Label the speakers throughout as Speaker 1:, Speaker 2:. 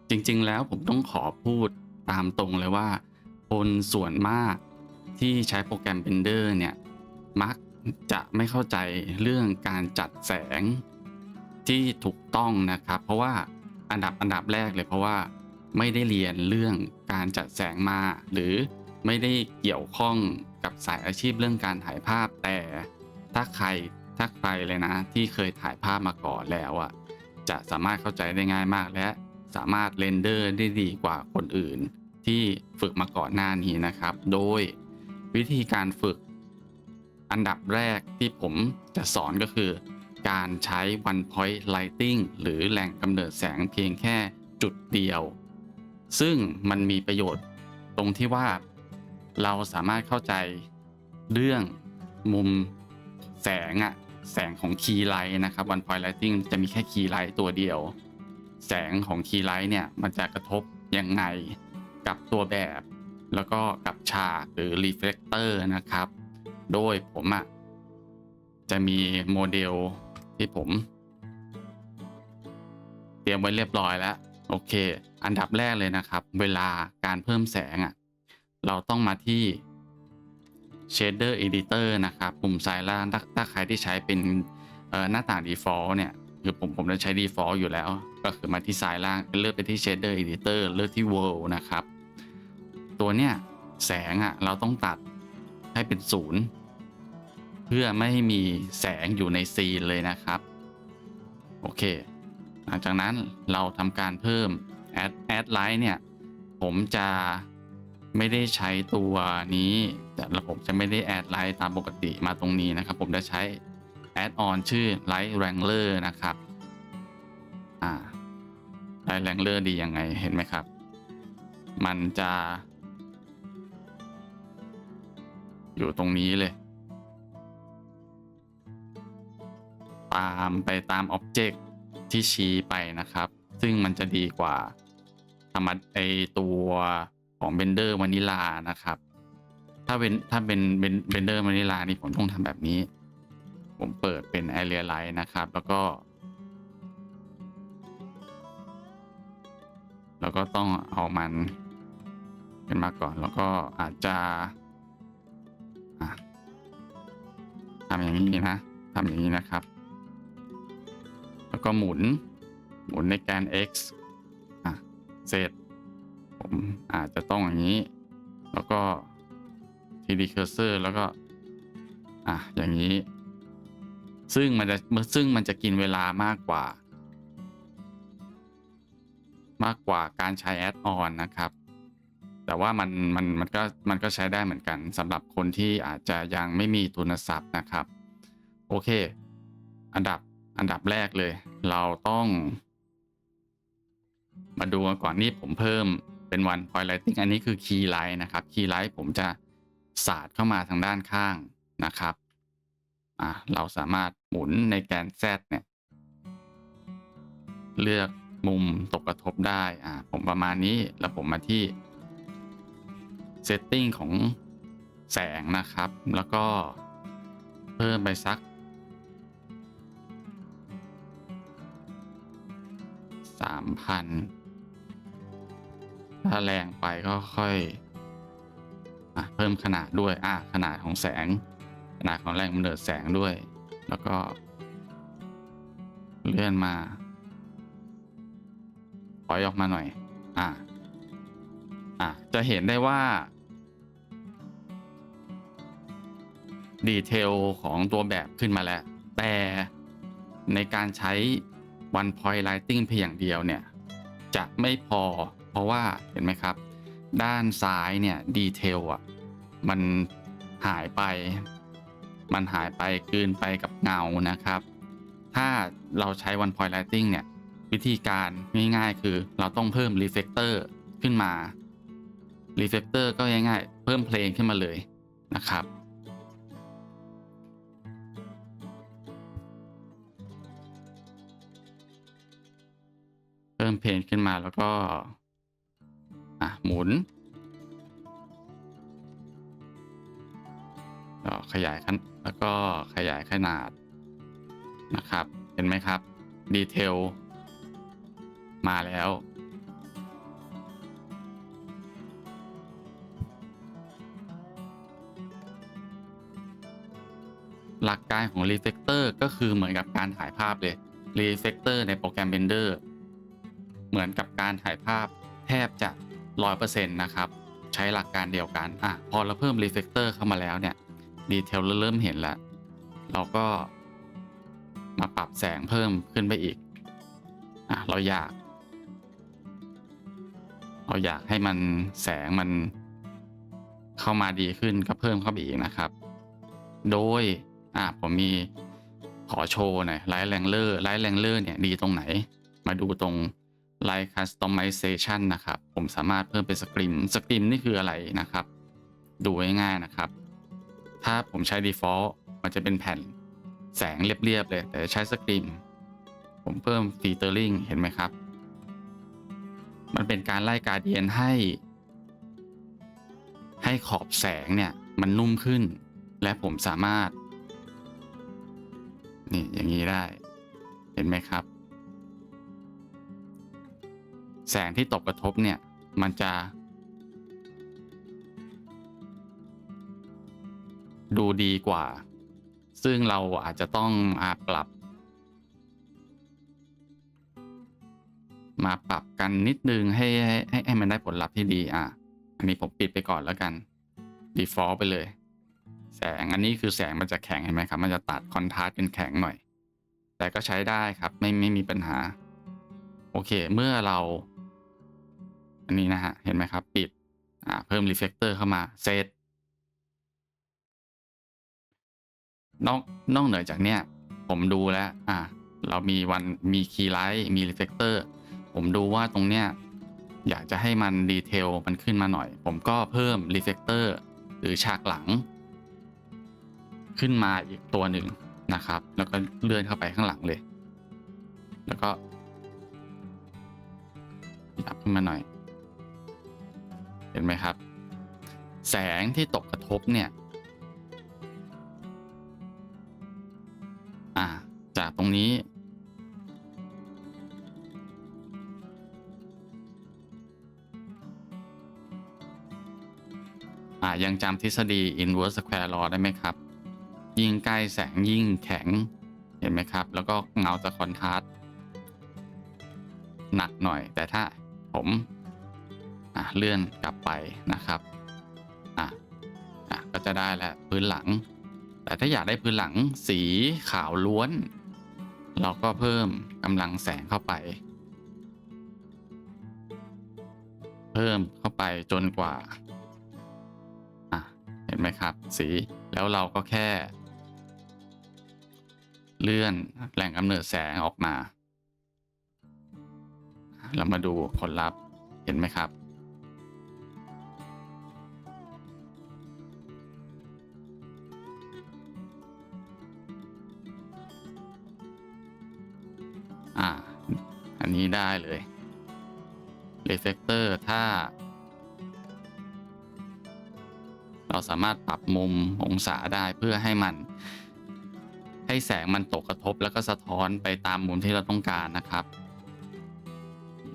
Speaker 1: จริงๆแล้วผมต้องขอพูดตามตรงเลยว่าคนส่วนมากที่ใช้โปรแกรม Blender เนี่ยมักจะไม่เข้าใจเรื่องการจัดแสงที่ถูกต้องนะครับเพราะว่าอันดับแรกเลยเพราะว่าไม่ได้เรียนเรื่องการจัดแสงมาหรือไม่ได้เกี่ยวข้องกับสายอาชีพเรื่องการถ่ายภาพแต่ถ้าใครถ้าใครเลยนะที่เคยถ่ายภาพมาก่อนแล้วอะจะสามารถเข้าใจได้ง่ายมากและสามารถเรนเดอร์ได้ดีกว่าคนอื่นที่ฝึกมาก่อนหน้านี้นะครับโดยวิธีการฝึกอันดับแรกที่ผมจะสอนก็คือการใช้ One Point Lighting หรือแหล่งกำเนิดแสงเพียงแค่จุดเดียวซึ่งมันมีประโยชน์ตรงที่ว่าเราสามารถเข้าใจเรื่องมุมแสงแสงของ Key Light นะครับ One Point Lighting จะมีแค่ Key Light ตัวเดียวแสงของ Key Light เนี่ยมันจะกระทบยังไงกับตัวแบบแล้วก็กับฉากหรือ Reflector นะครับโดยผมจะมีโมเดลที่ผมเตรียมไว้เรียบร้อยแล้วโอเคอันดับแรกเลยนะครับเวลาการเพิ่มแสงเราต้องมาที่ Shader Editor นะครับปุ่มซ้ายล่างถ้าใครที่ใช้เป็นหน้าต่าง Default เนี่ยคือผมจะใช้ Default อยู่แล้วก็คือมาที่ซ้ายล่างเลือกไปที่ Shader Editor เลือกที่ World นะครับตัวเนี้ยแสงเราต้องตัดให้เป็นศูนย์เพื่อไม่ให้มีแสงอยู่ในซีนเลยนะครับโอเคหลังจากนั้นเราทำการเพิ่ม Add Light เนี่ยผมจะไม่ได้ใช้ตัวนี้แต่ผมจะไม่ได้ Add Light ตามปกติมาตรงนี้นะครับผมจะใช้ Add on ชื่อ Light Wrangler นะครับLight Wrangler ดียังไงเห็นไหมครับมันจะอยู่ตรงนี้เลยตามไปตาม Object ที่ชี้ไปนะครับซึ่งมันจะดีกว่าตัวของ Blender Vanilla นะครับถ้าเป็น Blender Vanilla นี่ผมต้องทำแบบนี้ผมเปิดเป็น Area Light นะครับแล้วก็ต้องเอามันขึ้นมาก่อนแล้วก็อาจจะทำอย่างนี้นะทำอย่างนี้นะครับแล้วก็หมุนในแกน x เสร็จผมอาจจะต้องอย่างนี้แล้วก็ 3D cursor แล้วก็อย่างนี้ซึ่งมันจะกินเวลามากกว่าการใช้ add on นะครับแต่ว่ามันก็ใช้ได้เหมือนกันสำหรับคนที่อาจจะยังไม่มีทุนทรัพย์นะครับโอเคอันดับแรกเลยเราต้องมาดูกันก่อนนี่ผมเพิ่มเป็น One Point Lighting อันนี้คือ Key Light นะครับ Key Light ผมจะสาดเข้ามาทางด้านข้างนะครับเราสามารถหมุนในแกน Z เนี่ยเลือกมุมตกกระทบได้ผมประมาณนี้แล้วผมมาที่ Setting ของแสงนะครับแล้วก็เพิ่มไปสัก3,000ถ้าแรงไปก็ค่อยเพิ่มขนาดด้วยขนาดของแสงขนาดของแรงกำเนิดแสงด้วยแล้วก็เลื่อนมาถอยออกมาหน่อยจะเห็นได้ว่าดีเทลของตัวแบบขึ้นมาแล้วแต่ในการใช้ One Point Lighting เพียงอย่างเดียวเนี่ยจะไม่พอเพราะว่าเห็นไหมครับด้านซ้ายเนี่ยดีเทลมันหายไปกลืนไปกับเงานะครับถ้าเราใช้ One Point Lighting เนี่ยวิธีการง่ายๆคือเราต้องเพิ่ม Reflector ขึ้นมา Reflector ก็ง่ายๆเพิ่มเพลงขึ้นมาเลยนะครับเพิ่มเพลงขึ้นมาแล้วก็หมุนขยายแล้วก็ขยายขนาดนะครับเห็นไหมครับดีเทลมาแล้ว หลักการของ Reflector ก็คือเหมือนกับการถ่ายภาพเลย Reflector ในโปรแกรม Blender เหมือนกับการถ่ายภาพแทบจะ 100% นะครับ ใช้หลักการเดียวกันพอเราเพิ่ม Reflector เข้ามาแล้วเนี่ยดีเทลเริ่มเห็นแล้ว เราก็มาปรับแสงเพิ่มขึ้นไปอีกเราอยากให้มันแสงมันเข้ามาดีขึ้นก็เพิ่มเข้าไปอีกนะครับโดยผมมีขอโชว์หน่อย Light Wrangler เนี่ยดีตรงไหนมาดูตรง Light Customization นะครับผมสามารถเพิ่มเป็นสกริมนี่คืออะไรนะครับดูง่ายๆนะครับถ้าผมใช้ Default มันจะเป็นแผ่นแสงเรียบๆเลยแต่ใช้สกริมผมเพิ่ม Filtering เห็นไหมครับมันเป็นการไล่กราเดียนให้ขอบแสงเนี่ยมันนุ่มขึ้นและผมสามารถนี่อย่างนี้ได้เห็นไหมครับแสงที่ตกกระทบเนี่ยมันจะดูดีกว่าซึ่งเราอาจจะต้องปรับกันนิดนึงให้มันได้ผลลัพธ์ที่ดีอันนี้ผมปิดไปก่อนแล้วกัน Default ไปเลยแสงอันนี้คือแสงมันจะแข็งเห็นไหมครับมันจะตัดคอนทราสต์เป็นแข็งหน่อยแต่ก็ใช้ได้ครับไม่มีปัญหาโอเคเมื่อเราอันนี้นะฮะเห็นไหมครับปิดเพิ่ม Reflector เข้ามาเซตนอกเหนือจากเนี้ยผมดูแล้วเรามีคีย์ไลท์มี Reflector ผมดูว่าตรงเนี้ยอยากจะให้มันดีเทลมันขึ้นมาหน่อยผมก็เพิ่ม Reflector หรือฉากหลังขึ้นมาอีกตัวหนึ่งนะครับแล้วก็เลื่อนเข้าไปข้างหลังเลยแล้วก็ยับขึ้นมาหน่อยเห็นไหมครับแสงที่ตกกระทบเนี่ยจากตรงนี้ยังจำทฤษฎี inverse square law ได้ไหมครับยิ่งใกล้แสงยิ่งแข็งเห็นไหมครับแล้วก็เงาจะคอนทราสต์หนักหน่อยแต่ถ้าผมเลื่อนกลับไปนะครับก็จะได้แล้วพื้นหลังแต่ถ้าอยากได้พื้นหลังสีขาวล้วนเราก็เพิ่มกำลังแสงเข้าไปจนกว่าเห็นไหมครับสีแล้วเราก็แค่เลื่อนแหล่งกำเนิดแสงออกมาเรามาดูผลลัพธ์เห็นไหมครับอันนี้ได้เลย Reflector ถ้าเราสามารถปรับมุมองศาได้เพื่อให้แสงมันตกกระทบแล้วก็สะท้อนไปตามมุมที่เราต้องการนะครับ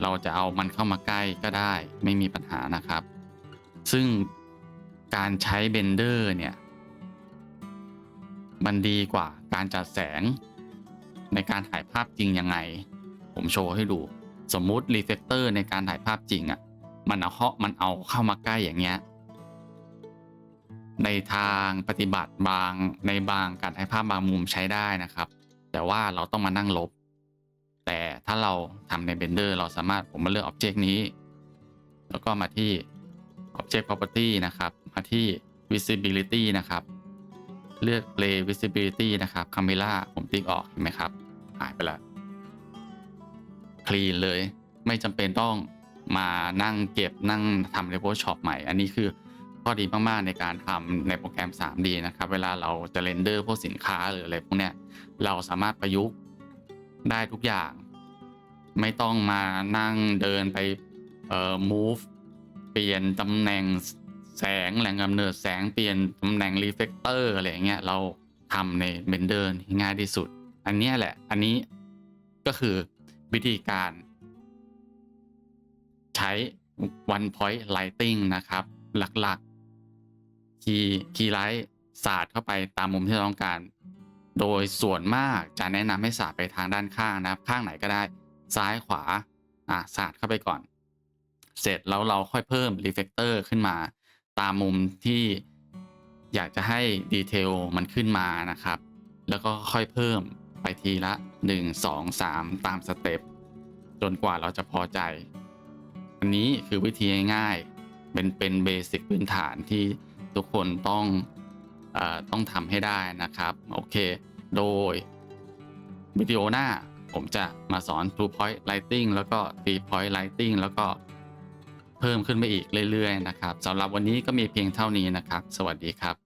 Speaker 1: เราจะเอามันเข้ามาใกล้ก็ได้ไม่มีปัญหานะครับซึ่งการใช้ Blender เนี่ยมันดีกว่าการจัดแสงในการถ่ายภาพจริงยังไงผมโชว์ให้ดูสมมุติ Reflector ในการถ่ายภาพจริงมันเอาเข้ามาใกล้อย่างเงี้ยในทางปฏิบัติในบางการถ่ายภาพบางมุมใช้ได้นะครับแต่ว่าเราต้องมานั่งลบแต่ถ้าเราทำใน Blender เราสามารถผมมาเลือก Object นี้แล้วก็มาที่ Object Property นะครับมาที่ Visibility นะครับเลือก Play Visibility นะครับ Camera ผมติ๊กออกเห็นไหมครับหายไปแล้วคลีนเลยไม่จำเป็นต้องมานั่งเก็บนั่งทำใน Photoshop ใหม่อันนี้คือข้อดีมากๆในการทำในโปรแกรม 3D นะครับเวลาเราจะเรนเดอร์พวกสินค้าหรืออะไรพวกเนี้ยเราสามารถประยุกต์ได้ทุกอย่างไม่ต้องมานั่งเดินไปmove เปลี่ยนตำแหน่งแสงแหล่งกำเนิดแสงเปลี่ยนตำแหน่ง reflector อะไรอย่างเงี้ยเราทำใน Blender ง่ายที่สุดอันนี้แหละอันนี้ก็คือวิธีการใช้ one point lighting นะครับหลักๆคีย์ไลท์สาดเข้าไปตามมุมที่เราต้องการ โดยส่วนมากจะแนะนำให้สาดไปทางด้านข้างนะครับข้างไหนก็ได้ซ้ายขวาสาดเข้าไปก่อนเสร็จแล้วเราค่อยเพิ่ม reflector ขึ้นมาตามมุมที่อยากจะให้ detail มันขึ้นมานะครับแล้วก็ค่อยเพิ่มไปทีละ1 2 3ตามสเต็ปจนกว่าเราจะพอใจอันนี้คือวิธีง่ายๆเป็นเบสิกพื้นฐานที่ทุกคนต้องทำให้ได้นะครับโอเคโดยวิดีโอหน้าผมจะมาสอน Two Point Lighting แล้วก็ Three Point Lighting แล้วก็เพิ่มขึ้นไปอีกเรื่อยๆนะครับสำหรับวันนี้ก็มีเพียงเท่านี้นะครับสวัสดีครับ